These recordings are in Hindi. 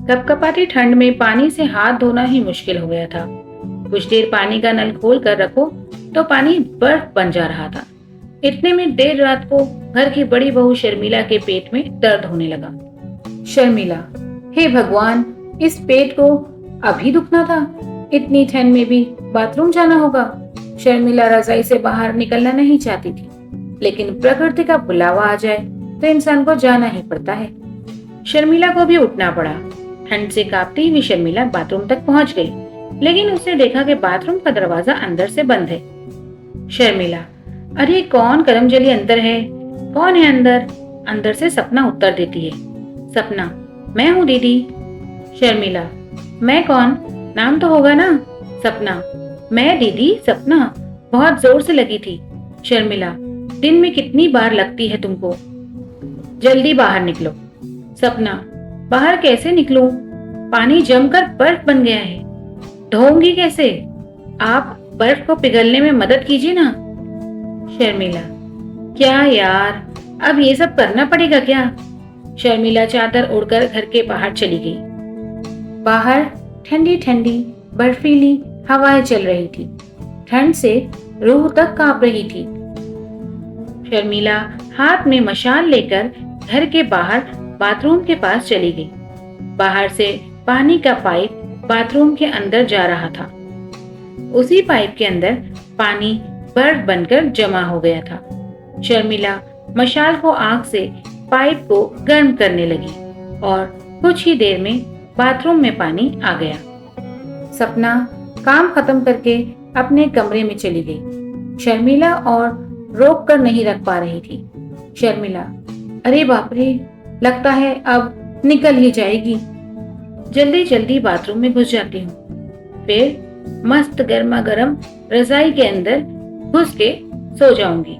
कपकपाती ठंड में पानी से हाथ धोना ही मुश्किल हो गया था। कुछ देर पानी का नल खोल कर रखो तो पानी बर्फ बन जा रहा था। इतने में देर रात को घर की बड़ी बहू शर्मिला के पेट में दर्द होने लगा। शर्मिला, हे भगवान, इस पेट को अभी दुखना था? इतनी ठंड में भी बाथरूम जाना होगा। शर्मिला रजाई से बाहर निकलना नहीं चाहती थी, लेकिन प्रकृति का बुलावा आ जाए तो इंसान को जाना ही पड़ता है। शर्मिला को भी उठना पड़ा। ठंड से कांपती हुई शर्मिला बाथरूम तक पहुंच गई, लेकिन उसने देखा कि बाथरूम का दरवाजा अंदर से बंद है। शर्मिला, अरे कौन करमजली अंदर है? कौन है अंदर? अंदर से सपना उत्तर देती है। सपना, मैं हूँ दीदी। शर्मिला, मैं कौन? नाम तो होगा ना? सपना, मैं दीदी सपना, बहुत जोर से लगी थी। शर्मिला, दिन में कितनी बार लगती है तुमको? जल्दी बाहर निकलो। सपना, बाहर कैसे निकलूं? पानी जमकर बर्फ बन गया है, धोऊंगी कैसे? आप बर्फ को पिघलने में मदद कीजिए ना। शर्मिला, क्या यार, अब ये सब करना पड़ेगा क्या? शर्मिला चादर ओढ़कर घर के बाहर चली गई। बाहर ठंडी ठंडी बर्फीली हवाएं चल रही थी। ठंड से रूह तक कांप रही थी। शर्मिला हाथ में मशाल लेकर घर के बाहर बाथरूम के पास चली गई। बाहर से पानी का पाइप बाथरूम के अंदर जा रहा था। उसी पाइप के अंदर पानी बर्फ बनकर जमा हो गया था। शर्मिला मशाल को आग से पाइप को गर्म करने लगी और कुछ ही देर में बाथरूम में पानी आ गया। सपना काम खत्म करके अपने कमरे में चली गई। शर्मिला और रोक कर नहीं रख पा रही थी। शर्मिला, अरे बाप रे, लगता है अब निकल ही जाएगी। जल्दी जल्दी बाथरूम में घुस जाती हूँ, फिर मस्त गर्मा गर्म रजाई के अंदर घुस के सो जाऊंगी।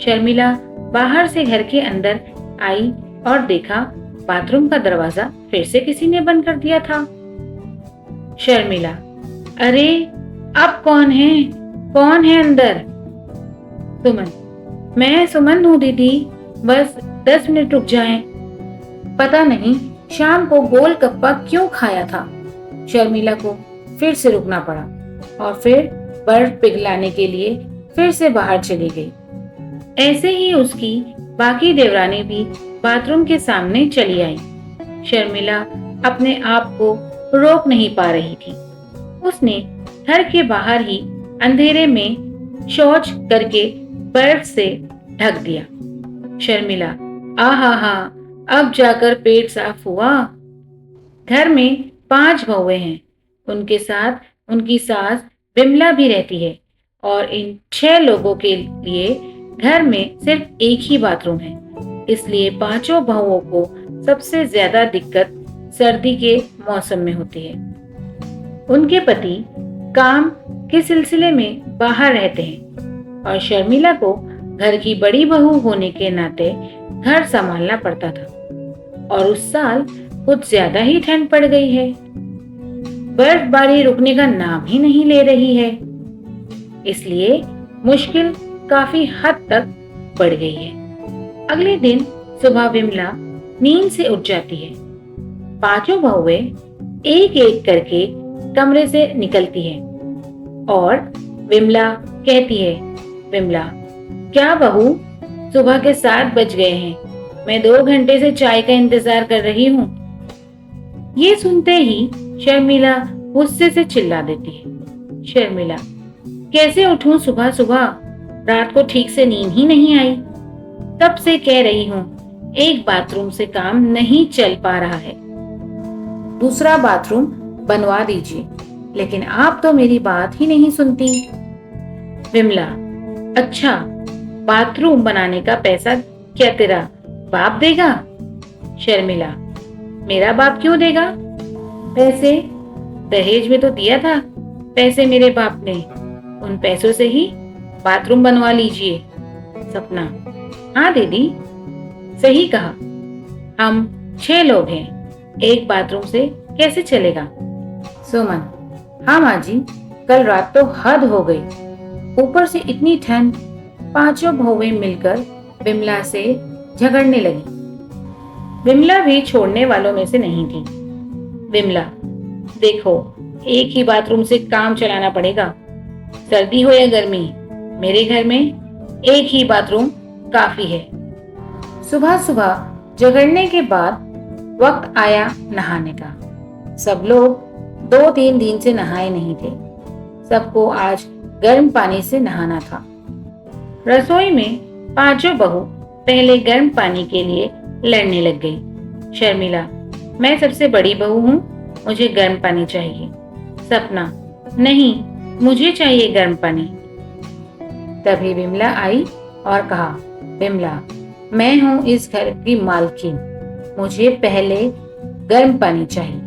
शर्मिला बाहर से घर के अंदर आई और देखा बाथरूम का दरवाजा फिर से किसी ने बंद कर दिया था। शर्मिला, अरे अब कौन है? कौन है अंदर? सुमन, मैं सुमन हूँ दीदी, बस 10 मिनट रुक जाएं। पता नहीं शाम को गोल गप्पा क्यों खाया था। शर्मिला को फिर से रुकना पड़ा और फिर बर्फ पिघलाने के लिए फिर से बाहर चली गई। ऐसे ही उसकी बाकी देवरानी भी बाथरूम के सामने चली आई। शर्मिला अपने आप को रोक नहीं पा रही थी। उसने घर के बाहर ही अंधेरे में शौच करके बर्फ से ढक दिया। शर्मिला, आहा, अब जाकर पेट साफ हुआ। घर में 5 बहुएं हैं, उनके साथ उनकी सास बिमला भी रहती है और इन 6 लोगों के लिए घर में सिर्फ एक ही बाथरूम है। इसलिए 5 बहुओं को सबसे ज्यादा दिक्कत सर्दी के मौसम में होती है। उनके पति काम के सिलसिले में बाहर रहते हैं और शर्मिला को घर की बड़ी बहू होने के नाते घर संभालना पड़ता था। और उस साल कुछ ज्यादा ही ठंड पड़ गई है। बर्फबारी रुकने का नाम ही नहीं ले रही है, इसलिए मुश्किल काफी हद तक बढ़ गई है। अगले दिन सुबह विमला नींद से उठ जाती है। 5 बहुएं एक एक करके कमरे से निकलती हैं और विमला कहती है, विमला, क्या बहू, सुबह के 7 बज गए हैं, मैं 2 घंटे से चाय का इंतजार कर रही हूँ। ये सुनते ही शर्मिला गुस्से से चिल्ला देती है, शर्मिला, कैसे उठूं सुबह सुबह? रात को ठीक से नींद ही नहीं आई। तब से कह रही हूँ, एक बाथरूम से काम नहीं चल पा रहा है, दूसरा बाथरूम बनवा दीजिए, लेकिन आप तो मेरी बात ही नहीं सुनती। विमला, अच्छा, बाथरूम बनाने का पैसा क्या तेरा बाप देगा? शर्मिला, मेरा बाप क्यों देगा? पैसे दहेज में तो दिया था पैसे मेरे बाप ने, उन पैसों से ही बाथरूम बनवा लीजिए। सपना, हाँ दीदी, सही कहा, हम 6 लोग हैं, एक बाथरूम से कैसे चलेगा? सुमन, हाँ माँ जी, कल रात तो हद हो गई, ऊपर से इतनी ठंड। 5 बहुएं मिलकर विमला से झगड़ने लगी। विमला भी छोड़ने वालों में से नहीं थी। विमला, देखो, एक ही बाथरूम से काम चलाना पड़ेगा। सर्दी हो या गर्मी, मेरे घर में एक ही बाथरूम काफी है। सुबह सुबह जगड़ने के बाद वक्त आया नहाने का। सब लोग 2-3 दिन से नहाए नहीं थे। सबको आज गर्म पानी से नहाना था। रसोई में पांचों बहू पहले गर्म पानी के लिए लड़ने लग गई। शर्मिला, मैं सबसे बड़ी बहू हूँ, मुझे गर्म पानी चाहिए। सपना, नहीं, मुझे चाहिए गर्म पानी। तभी विमला आई और कहा, विमला, मैं हूँ इस घर की मालकिन, मुझे पहले गर्म पानी चाहिए।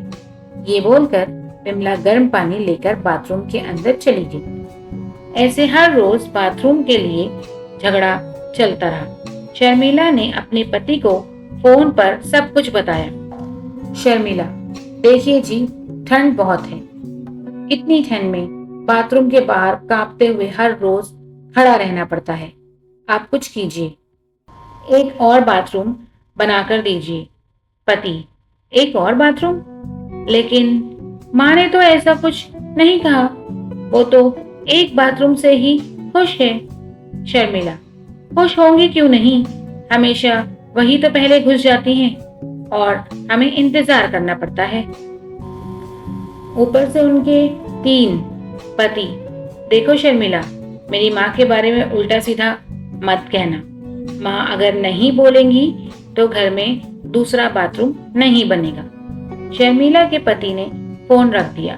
ये बोलकर विमला गर्म पानी लेकर बाथरूम के अंदर चली गई। ऐसे हर रोज बाथरूम के लिए झगड़ा चलता रहा। शर्मिला ने अपने पति को फोन पर सब कुछ बताया। शर्मिला, देखिए जी, ठंड बहुत है। इतनी ठंड में बाथरूम के बाहर कांपते हुए हर रोज खड़ा रहना पड़ता है। आप कुछ कीजिए, एक और बाथरूम बनाकर दीजिए। पति, एक और बाथरूम? लेकिन माँ ने तो ऐसा कुछ नहीं कहा, वो तो एक बाथरूम से ही खुश है। शर्मिला, खुश होंगी क्यों नहीं, हमेशा वही तो पहले घुस जाती हैं और हमें इंतजार करना पड़ता है। ऊपर से उनके 3 पति। देखो शर्मिला, मेरी माँ के बारे में उल्टा सीधा मत कहना। माँ अगर नहीं बोलेंगी तो घर में दूसरा बाथरूम नहीं बनेगा। शर्मिला के पति ने फोन रख दिया।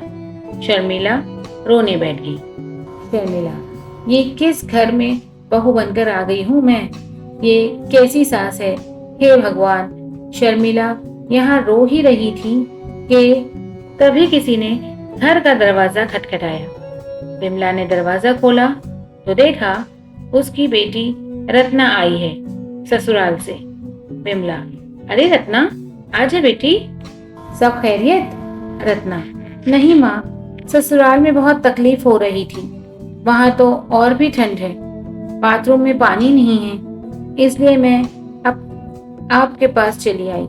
शर्मिला रोने बैठ गई। शर्मिला, ये किस घर में बहू बनकर आ गई हूँ मैं? ये कैसी सास है, हे भगवान। शर्मिला यहाँ रो ही रही थी कि तभी किसी ने घर का दरवाजा खटखटाया। विमला ने दरवाजा खोला तो देखा उसकी बेटी रत्ना आई है ससुराल से। विमला, अरे रत्ना, आजा बेटी, सब खैरियत? रत्ना, नहीं माँ, ससुराल में बहुत तकलीफ हो रही थी। वहाँ तो और भी ठंड है, बाथरूम में पानी नहीं है, इसलिए मैं अब आपके पास चली आई।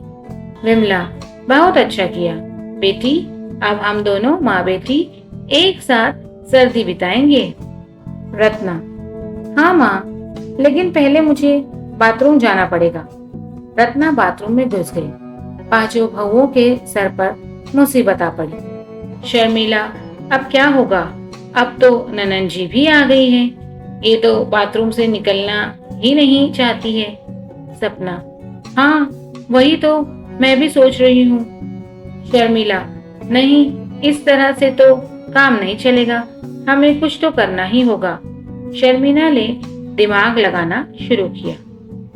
विमला, बहुत अच्छा किया बेटी, अब हम दोनों माँ बेटी एक साथ सर्दी बिताएंगे। रत्ना, हाँ माँ, लेकिन पहले मुझे बाथरूम जाना पड़ेगा। रत्ना बाथरूम में घुस गई। पांचों बहुओं के सर पर मुसीबत आ पड़ी। शर्मिला, अब क्या होगा? अब तो ननंद जी भी आ गई हैं। ये तो बाथरूम से निकलना ही नहीं चाहती है। सपना, हाँ, वही तो मैं भी सोच रही हूँ। शर्मिला, नहीं, इस तरह से तो काम नहीं चलेगा, हमें कुछ तो करना ही होगा। शर्मिला ने दिमाग लगाना शुरू किया।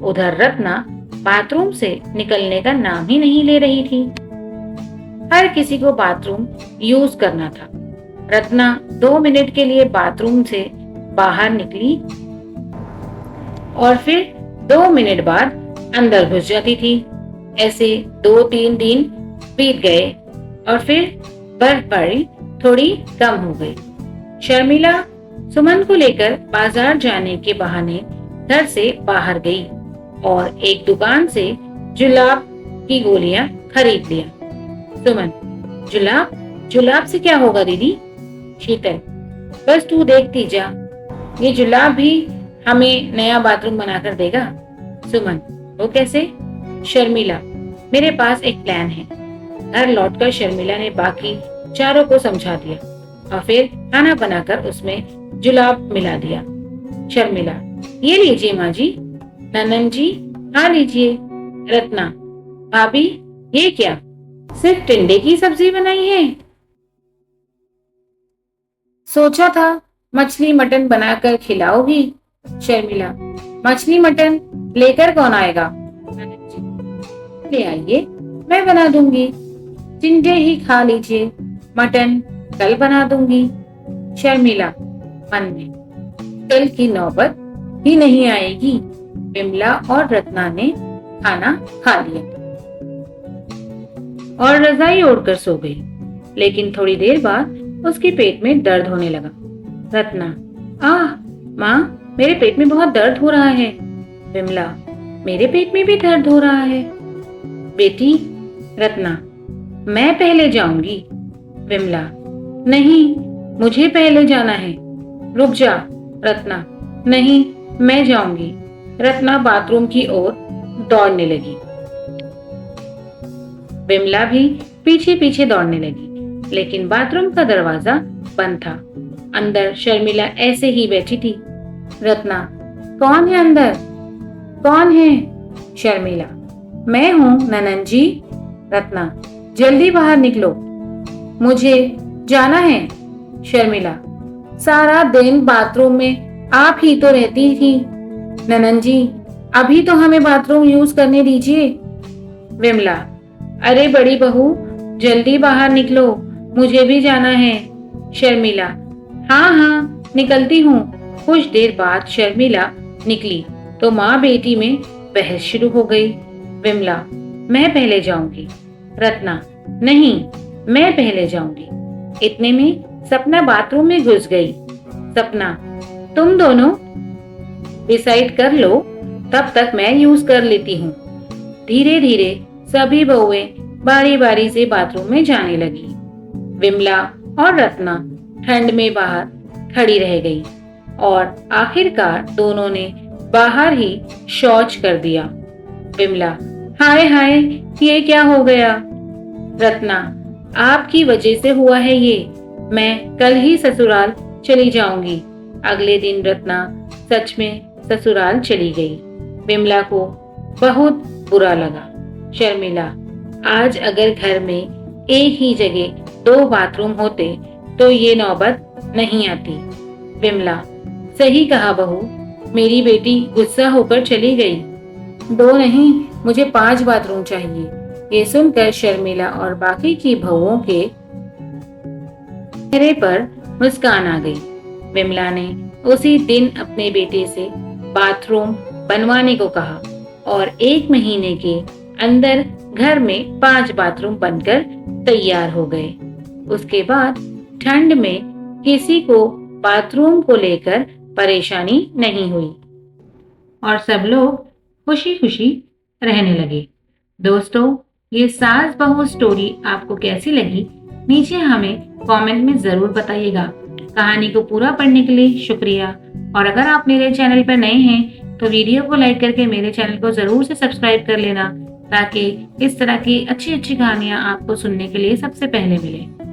उधर रत्ना बाथरूम से निकलने का नाम ही नहीं ले रही थी। हर किसी को बाथरूम यूज करना था। रत्ना 2 मिनट के लिए बाथरूम से बाहर निकली और फिर 2 मिनट बाद अंदर घुस जाती थी। ऐसे 2-3 दिन बीत गए और फिर बर्फबारी थोड़ी कम हो गई। शर्मिला सुमन को लेकर बाजार जाने के बहाने घर से बाहर गई और एक दुकान से जुलाब की गोलियां खरीद लिया। सुमन, जुलाब? जुलाब से क्या होगा दीदी? शीतल, बस तू देखती जा, ये जुलाब भी हमें नया बाथरूम बनाकर देगा। सुमन, वो कैसे? शर्मिला, मेरे पास एक प्लान है। घर लौटकर शर्मिला ने बाकी चारों को समझा दिया और फिर खाना बनाकर उसमें जुलाब मिला दिया। शर्मिला, ये लीजिए माँ जी। ननन जी, खा लीजिए। रत्ना, भाभी, ये क्या, सिर्फ टिंडे की सब्जी बनाई है? सोचा था मछली मटन बनाकर खिलाओगी। शर्मिला, मछली मटन लेकर कौन आएगा? ननन जी, ले आइए, मैं बना दूंगी। टिंडे ही खा लीजिए, मटन कल बना दूंगी। शर्मिला मन में, कल की नौबत ही नहीं आएगी। विमला और रत्ना ने खाना खा लिया और रजाई ओढ़कर सो गई। लेकिन थोड़ी देर बाद उसके पेट में दर्द होने लगा। रत्ना, आह माँ, मेरे पेट में बहुत दर्द हो रहा है। विमला, मेरे पेट में भी दर्द हो रहा है। बेटी, रत्ना, मैं पहले जाऊंगी। विमला, नहीं, मुझे पहले जाना है। रुक जा। रत्ना, नहीं, मैं जाऊंगी। रत्ना बाथरूम की ओर दौड़ने लगी। विमला भी पीछे पीछे दौड़ने लगी, लेकिन बाथरूम का दरवाजा बंद था। अंदर शर्मिला ऐसे ही बैठी थी। रत्ना, कौन है अंदर? कौन है? शर्मिला, मैं हूं ननन जी। रत्ना, जल्दी बाहर निकलो, मुझे जाना है। शर्मिला, सारा दिन बाथरूम में आप ही तो रहती थी। ननन जी, अभी तो हमें बाथरूम यूज करने दीजिए। विमला, अरे बड़ी बहू, जल्दी बाहर निकलो, मुझे भी जाना है। शर्मिला, हाँ हाँ, निकलती हूँ। कुछ देर बाद शर्मिला निकली तो माँ बेटी में बहस शुरू हो गई। विमला, मैं पहले जाऊंगी। रत्ना, नहीं, मैं पहले जाऊंगी। इतने में सपना बाथरूम में घुस गई। सपना, तुम दोनों डिसाइड कर लो, तब तक मैं यूज कर लेती हूँ। धीरे धीरे सभी बहुएं बारी बारी से बाथरूम में जाने लगी। विमला और रत्ना ठंड में बाहर खड़ी रह गई और आखिरकार दोनों ने बाहर ही शौच कर दिया। विमला, हाय हाय, ये क्या हो गया? रत्ना, आपकी वजह से हुआ है ये। मैं कल ही ससुराल चली जाऊंगी। अगले दिन रत्ना सच में ससुराल चली गई। विमला को बहुत बुरा लगा। शर्मिला, आज अगर घर में एक ही जगह 2 बाथरूम होते तो ये नौबत नहीं आती। विमला, सही कहा बहू, मेरी बेटी गुस्सा होकर चली गई। 2 नहीं, मुझे 5 बाथरूम चाहिए। ये सुनकर शर्मिला और बाकी की बहुओं के चेहरे पर मुस्कान आ गई। विमला ने उसी दिन अपने बेटे से बाथरूम बनवाने को कहा और 1 महीने के अंदर घर में 5 बाथरूम बनकर तैयार हो गए। उसके बाद ठंड में किसी को बाथरूम को लेकर परेशानी नहीं हुई और सब लोग खुशी खुशी रहने लगे। दोस्तों, ये सास बहू स्टोरी आपको कैसी लगी, नीचे हमें कमेंट में जरूर बताइएगा। कहानी को पूरा पढ़ने के लिए शुक्रिया। और अगर आप मेरे चैनल पर नए हैं तो वीडियो को लाइक करके मेरे चैनल को जरूर से सब्सक्राइब कर लेना, ताकि इस तरह की अच्छी अच्छी कहानियां आपको सुनने के लिए सबसे पहले मिले।